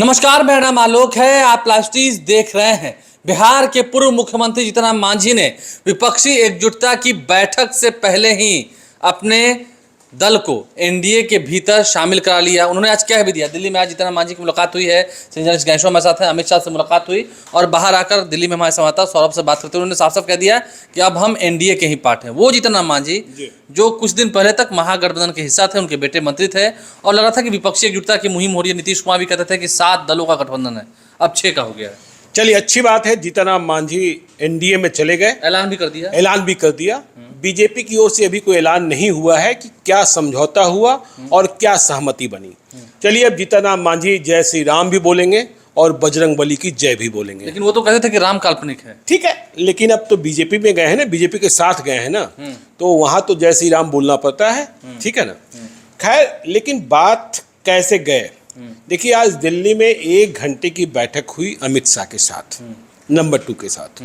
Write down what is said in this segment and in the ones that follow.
नमस्कार, मेरा नाम आलोक है। आप प्लास्टीज देख रहे हैं। बिहार के पूर्व मुख्यमंत्री जीतन राम मांझी ने विपक्षी एकजुटता की बैठक से पहले ही अपने दल को एनडीए के भीतर शामिल करा लिया। उन्होंने आज कह भी दिया, दिल्ली में आज जीतन राम मांझी की मुलाकात हुई है, संजय गैंशो हमारे साथ हैं, अमित शाह से मुलाकात हुई और बाहर आकर दिल्ली में हमारे संवाददाता सौरभ से बात करते हुए उन्होंने साफ साफ कह दिया कि अब हम एनडीए के ही पार्ट हैं। वो जीतन राम मांझी जो कुछ दिन पहले तक महागठबंधन के हिस्सा थे, उनके बेटे मंत्री थे और लग रहा था कि विपक्षी एकजुटता की मुहिम हो रही है। नीतीश कुमार भी कहते थे कि 7 दलों का गठबंधन है, अब 6 का हो गया है। चलिए, अच्छी बात है। जीतन राम मांझी एनडीए में चले गए, ऐलान भी कर दिया। बीजेपी की ओर से अभी कोई ऐलान नहीं हुआ है कि क्या समझौता हुआ और क्या सहमति बनी। चलिए, अब जीतन राम मांझी जय श्री राम भी बोलेंगे और बजरंग बली की जय भी बोलेंगे। लेकिन वो तो कहते थे कि राम काल्पनिक है। ठीक है, लेकिन अब तो बीजेपी में गए हैं ना, बीजेपी के साथ गए हैं ना, तो वहां तो जय श्री राम बोलना पड़ता है। ठीक है ना। खैर, लेकिन बात कैसे गए। देखिए, आज दिल्ली में 1 घंटे की बैठक हुई अमित शाह के साथ, नंबर 2 के साथ,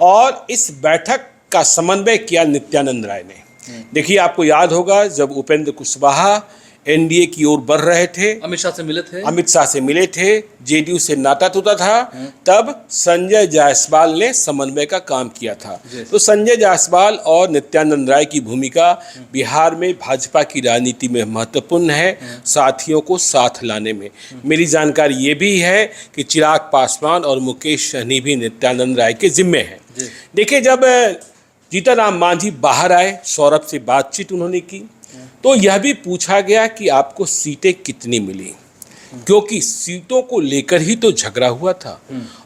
और इस बैठक का समन्वय किया नित्यानंद राय ने। देखिए, आपको याद होगा जब उपेंद्र कुशवाहा एनडीए की ओर बढ़ रहे थे, अमित शाह से मिले थे, जेडीयू से नाता टूटा था, तब संजय जायसवाल ने समन्वय का काम किया था। तो संजय जायसवाल और नित्यानंद राय की भूमिका बिहार में भाजपा की राजनीति में महत्वपूर्ण है, साथियों को साथ लाने में। मेरी जानकारी ये भी है कि चिराग पासवान और मुकेश सहनी भी नित्यानंद राय के जिम्मे हैं। देखिए, जब जीतन राम मांझी बाहर आए, सौरभ से बातचीत उन्होंने की, तो यह भी पूछा गया कि आपको सीटें कितनी मिली, क्योंकि सीटों को लेकर ही तो झगड़ा हुआ था।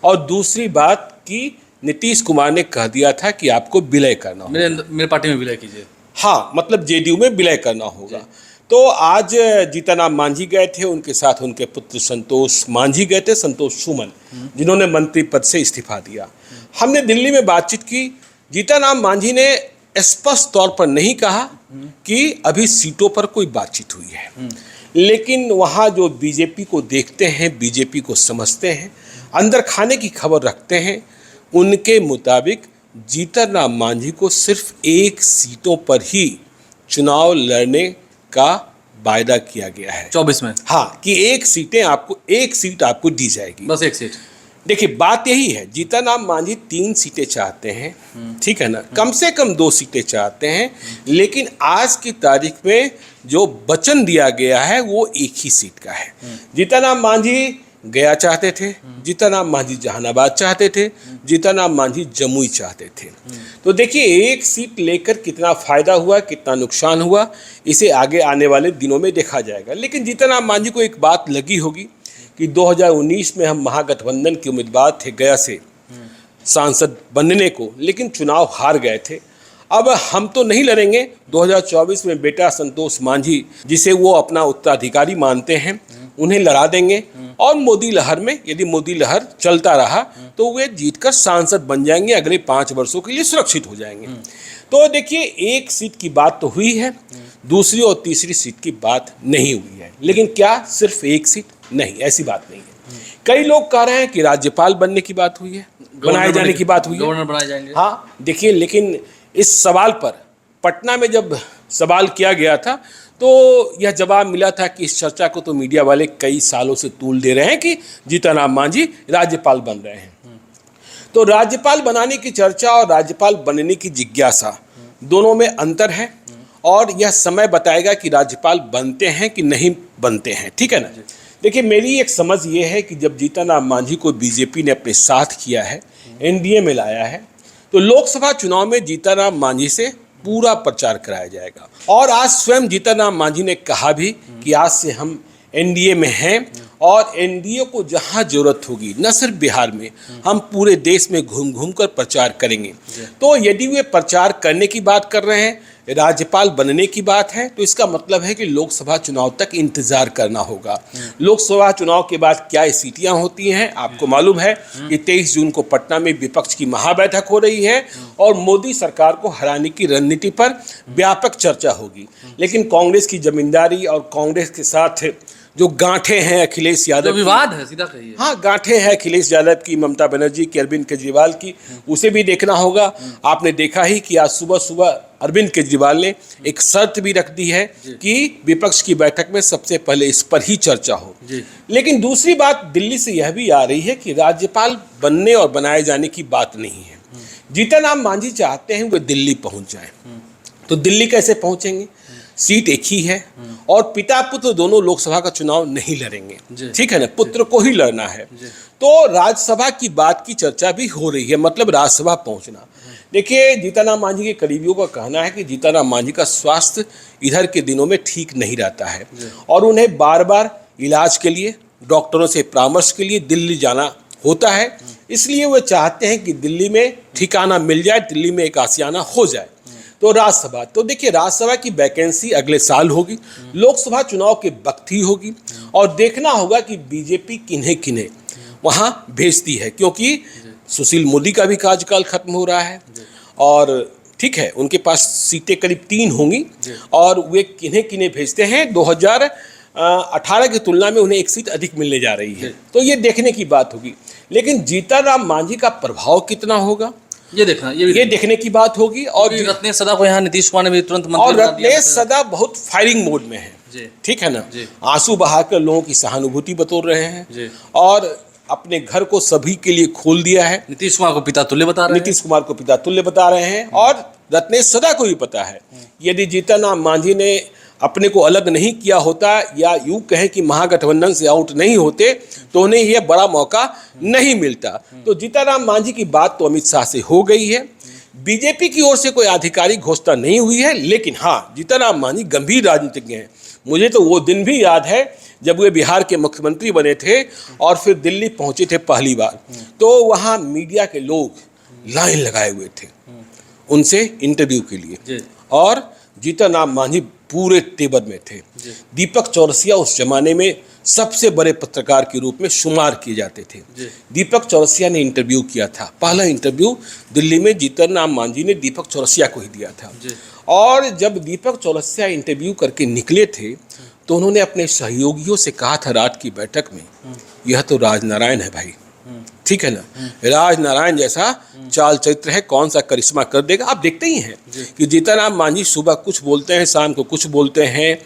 और दूसरी बात कि नीतीश कुमार ने कह दिया था कि आपको विलय करना होगा, मेरे पार्टी में विलय कीजिए। हाँ, मतलब जेडीयू में विलय करना होगा। तो आज जीतन राम मांझी गए थे, उनके साथ उनके पुत्र संतोष मांझी गए थे, संतोष सुमन, जिन्होंने मंत्री पद से इस्तीफा दिया। हमने दिल्ली में बातचीत की। जीतन राम मांझी ने स्पष्ट तौर पर नहीं कहा कि अभी सीटों पर कोई बातचीत हुई है, लेकिन वहाँ जो बीजेपी को देखते हैं, बीजेपी को समझते हैं, अंदर खाने की खबर रखते हैं, उनके मुताबिक जीतन राम मांझी को सिर्फ 1 सीटों पर ही चुनाव लड़ने का वायदा किया गया है 24 में। हाँ, कि 1 सीट आपको दी जाएगी, बस 1 सीट। देखिए, बात यही है, जीतन राम मांझी 3 सीटें चाहते हैं, ठीक है ना, कम से कम 2 सीटें चाहते हैं, लेकिन आज की तारीख में जो वचन दिया गया है वो 1 ही सीट का है। जीतन राम मांझी गया चाहते थे, जीतन राम मांझी जहानाबाद चाहते थे, जीतन राम मांझी जमुई चाहते थे। तो देखिए, 1 सीट लेकर कितना फायदा हुआ, कितना नुकसान हुआ, इसे आगे आने वाले दिनों में देखा जाएगा। लेकिन जीतन राम मांझी को एक बात लगी होगी कि 2019 में हम महागठबंधन के उम्मीदवार थे गया से सांसद बनने को, लेकिन चुनाव हार गए थे। अब हम तो नहीं लड़ेंगे, 2024 में बेटा संतोष मांझी, जिसे वो अपना उत्तराधिकारी मानते हैं, उन्हें लड़ा देंगे और मोदी लहर में, यदि मोदी लहर चलता रहा तो वे जीतकर सांसद बन जाएंगे, अगले 5 वर्षों के लिए सुरक्षित हो जाएंगे। तो देखिए, 1 सीट की बात तो हुई है, दूसरी और तीसरी सीट की बात नहीं हुई है। लेकिन क्या सिर्फ 1 सीट? नहीं, ऐसी बात नहीं है। कई लोग कह रहे हैं कि राज्यपाल बनने की बात हुई है, बनाए जाने की बात हुई है, गवर्नर बनाए जाएंगे। हाँ, देखिए, लेकिन इस सवाल पर पटना में जब सवाल किया गया था तो यह जवाब मिला था कि इस चर्चा को तो मीडिया वाले कई सालों से तूल दे रहे हैं कि जीतन राम मांझी राज्यपाल बन रहे हैं। तो राज्यपाल बनाने की चर्चा और राज्यपाल बनने की जिज्ञासा, दोनों में अंतर है और यह समय बताएगा कि राज्यपाल बनते हैं कि नहीं बनते हैं। ठीक है ना। देखिए, मेरी एक समझ ये है कि जब जीतन राम मांझी को बीजेपी ने अपने साथ किया है, एनडीए में लाया है, तो लोकसभा चुनाव में जीतन राम मांझी से पूरा प्रचार कराया जाएगा। और आज स्वयं जीतन राम मांझी ने कहा भी कि आज से हम एनडीए में हैं और एनडीए को जहां जरूरत होगी, न सिर्फ बिहार में, हम पूरे देश में घूम घूम कर प्रचार करेंगे। तो यदि वे प्रचार करने की बात कर रहे हैं, राज्यपाल बनने की बात है, तो इसका मतलब है कि लोकसभा चुनाव तक इंतजार करना होगा। लोकसभा चुनाव के बाद क्या स्थितियां होती हैं, आपको मालूम है कि 23 जून को पटना में विपक्ष की महाबैठक हो रही है और मोदी सरकार को हराने की रणनीति पर व्यापक चर्चा होगी। लेकिन कांग्रेस की जमींदारी और कांग्रेस के साथ जो गांठे हैं अखिलेश जो यादव की, विवाद है सीधा कहिए। हाँ गांठे हैं अखिलेश यादव की, ममता बनर्जी की, अरविंद केजरीवाल की, उसे भी देखना होगा। आपने देखा ही कि आज सुबह सुबह अरविंद केजरीवाल ने एक शर्त भी रख दी है कि विपक्ष की बैठक में सबसे पहले इस पर ही चर्चा हो। लेकिन दूसरी बात दिल्ली से यह भी आ रही है कि राज्यपाल बनने और बनाए जाने की बात नहीं है। जीतन राम मांझी चाहते हैं वे दिल्ली पहुंच जाए, तो दिल्ली कैसे पहुंचेंगे? सीट एक ही है और पिता पुत्र दोनों लोकसभा का चुनाव नहीं लड़ेंगे, ठीक है ना, पुत्र को ही लड़ना है। तो राज्यसभा की बात की चर्चा भी हो रही है, मतलब राज्यसभा पहुंचना। देखिए, जीतन राम मांझी के करीबियों का कहना है कि जीतन राम मांझी का स्वास्थ्य इधर के दिनों में ठीक नहीं रहता है और उन्हें बार बार इलाज के लिए, डॉक्टरों से परामर्श के लिए दिल्ली जाना होता है। इसलिए वे चाहते हैं कि दिल्ली में ठिकाना मिल जाए, दिल्ली में एक आशियाना हो जाए। तो राज्यसभा, तो देखिए राज्यसभा की वैकेंसी अगले साल होगी, लोकसभा चुनाव के वक्त ही होगी और देखना होगा कि बीजेपी किन्हें किन्हें वहाँ भेजती है, क्योंकि सुशील मोदी का भी कार्यकाल खत्म हो रहा है और ठीक है उनके पास सीटें करीब 3 होंगी और वे किन्हें किन्हें भेजते हैं। 2018 की तुलना में उन्हें एक सीट अधिक मिलने जा रही है, तो ये देखने की बात होगी। लेकिन जीतन राम मांझी का प्रभाव कितना होगा ये देखना, ये देखने की बात होगी। और रत्नेश सदा को यहाँ नीतीश कुमार ने भी तुरंत मंत्री और बना दिया। रत्नेश सदा बहुत फायरिंग मोड में है, ठीक है ना, आंसू बहाकर लोगों की सहानुभूति बतौर रहे हैं और अपने घर को सभी के लिए खोल दिया है। नीतीश कुमार को पिता तुल्य बता रहे हैं, नीतीश कुमार को पिता तुल्य बता रहे हैं और रत्नेश सदा को भी पता है यदि जीतन राम मांझी ने अपने को अलग नहीं किया होता या यूं कहें कि महागठबंधन से आउट नहीं होते तो उन्हें यह बड़ा मौका नहीं मिलता। तो जीतन राम मांझी की बात तो अमित शाह से हो गई है, बीजेपी की ओर से कोई आधिकारिक घोषणा नहीं हुई है। लेकिन हाँ, जीतन राम मांझी गंभीर राजनीतिज्ञ हैं। मुझे तो वो दिन भी याद है जब वे बिहार के मुख्यमंत्री बने थे और फिर दिल्ली पहुंचे थे पहली बार, तो वहाँ मीडिया के लोग लाइन लगाए हुए थे उनसे इंटरव्यू के लिए और जीतन राम मांझी पूरे तेवर में थे। दीपक चौरसिया उस जमाने में सबसे बड़े पत्रकार के रूप में शुमार किए जाते थे। दीपक चौरसिया ने इंटरव्यू किया था, पहला इंटरव्यू दिल्ली में जीतन राम मांझी ने दीपक चौरसिया को ही दिया था। और जब दीपक चौरसिया इंटरव्यू करके निकले थे तो उन्होंने अपने सहयोगियों से कहा था रात की बैठक में, यह तो राजनारायण है भाई, ठीक है ना, राजनारायण जैसा चाल चरित्र है, कौन सा करिश्मा कर देगा। आप देखते ही हैं कि जीतन राम मांझी सुबह कुछ बोलते हैं, शाम को कुछ बोलते हैं,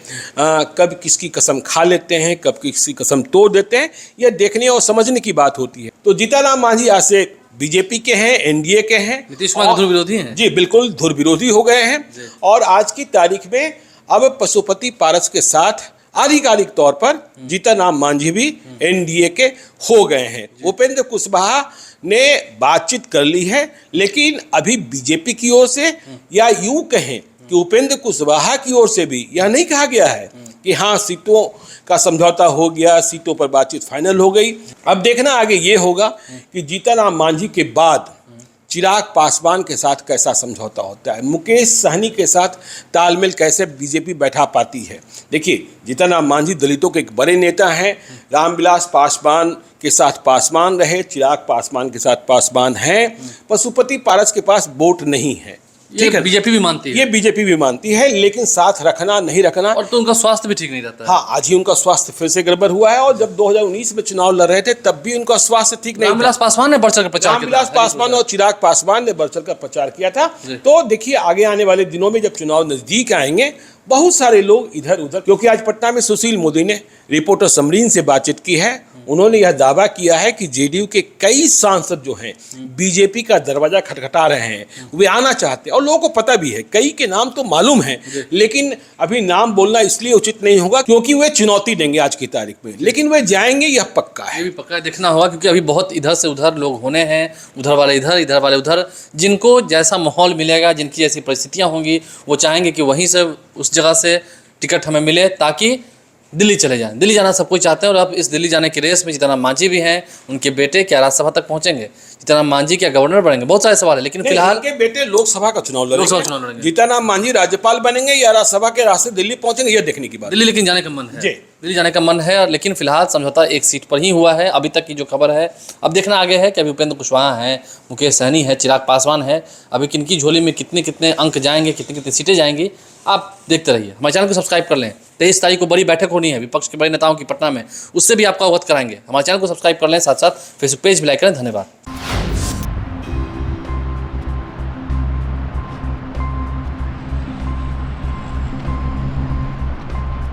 कब किसकी कसम खा लेते हैं, कब किसकी कसम तोड़ देते हैं, यह देखने और समझने की बात होती है। तो जीतन राम मांझी आज से बीजेपी के हैं, एनडीए के हैं, नीतीश कुमार के धुर विरोधी हैं। जी बिल्कुल धुर विरोधी हो गए हैं और आज की तारीख में अब पशुपति पारस के साथ आधिकारिक तौर पर जीतन राम मांझी भी एनडीए के हो गए हैं। उपेंद्र कुशवाहा ने बातचीत कर ली है, लेकिन अभी बीजेपी की ओर से या यूं कहें कि उपेंद्र कुशवाहा की ओर से भी यह नहीं कहा गया है कि हाँ सीटों का समझौता हो गया, सीटों पर बातचीत फाइनल हो गई। अब देखना आगे ये होगा कि जीतन राम मांझी के बाद चिराग पासवान के साथ कैसा समझौता होता है, मुकेश सहनी के साथ तालमेल कैसे बीजेपी बैठा पाती है। देखिए, जीतन राम मांझी दलितों के एक बड़े नेता हैं, रामविलास पासवान के साथ पासवान रहे, चिराग पासवान के साथ पासवान हैं, पशुपति पारस के पास वोट नहीं है, ठीक है, बीजेपी भी मानती है, ये बीजेपी भी मानती है, लेकिन साथ रखना नहीं रखना। और तो उनका स्वास्थ्य भी ठीक नहीं रहता है। हाँ, आज ही उनका स्वास्थ्य फिर से गड़बड़ हुआ है और जब 2019 में चुनाव लड़ रहे थे तब भी उनका स्वास्थ्य ठीक नहीं था। रामविलास पासवान ने बढ़ चढ़कर प्रचार किया, रामविलास पासवान और चिराग पासवान ने बढ़ चढ़कर प्रचार किया था। तो देखिए आगे आने वाले दिनों में जब चुनाव नजदीक आएंगे बहुत सारे लोग इधर उधर, क्योंकि आज पटना में सुशील मोदी ने रिपोर्टर समरीन से बातचीत की है, उन्होंने यह दावा किया है कि जेडीयू के कई सांसद जो हैं बीजेपी का दरवाजा खटखटा रहे हैं, वे आना चाहते हैं और लोगों को पता भी है, कई के नाम तो मालूम है, लेकिन अभी नाम बोलना इसलिए उचित नहीं होगा क्योंकि वे चुनौती देंगे आज की तारीख में, लेकिन वे जाएंगे यह पक्का है। ये भी पक्का देखना होगा क्योंकि अभी बहुत इधर से उधर लोग होने हैं, उधर वाले इधर, इधर वाले उधर, जिनको जैसा माहौल मिलेगा, जिनकी जैसी परिस्थितियाँ होंगी, वो चाहेंगे कि वहीं से उस जगह से टिकट हमें मिले ताकि दिल्ली चले जाएं। दिल्ली जाना सब कोई चाहते हैं और अब इस दिल्ली जाने की रेस में जीतन राम मांझी भी हैं, उनके बेटे क्या राज्यसभा तक पहुंचेंगे, जीतन राम मांझी क्या गवर्नर बनेंगे, बहुत सारे सवाल है। लेकिन फिलहाल उनके बेटे लोकसभा का चुनाव लड़ेंगे, जीतन राम मांझी राज्यपाल बनेंगे या राज्यसभा के रास्ते दिल्ली पहुंचेंगे, यह देखने की बात। दिल्ली लेकिन जाने का मन है, दिल्ली जाने का मन है, लेकिन फिलहाल समझौता एक सीट पर ही हुआ है अभी तक की जो खबर है। अब देखना आगे है कि अभी उपेंद्र कुशवाहा हैं, मुकेश सहनी है, चिराग पासवान है, अभी किनकी झोली में कितने कितने अंक जाएंगे, कितनी कितनी सीटें जाएंगी, आप देखते रहिए, हमारे चैनल को सब्सक्राइब कर लें। 23 तारीख को बड़ी बैठक होनी है विपक्ष के बड़े नेताओं की पटना में, उससे भी आपको अवगत कराएंगे। हमारे चैनल को सब्सक्राइब कर लें, साथ साथ फेसबुक पेज भी लाइक करें। धन्यवाद।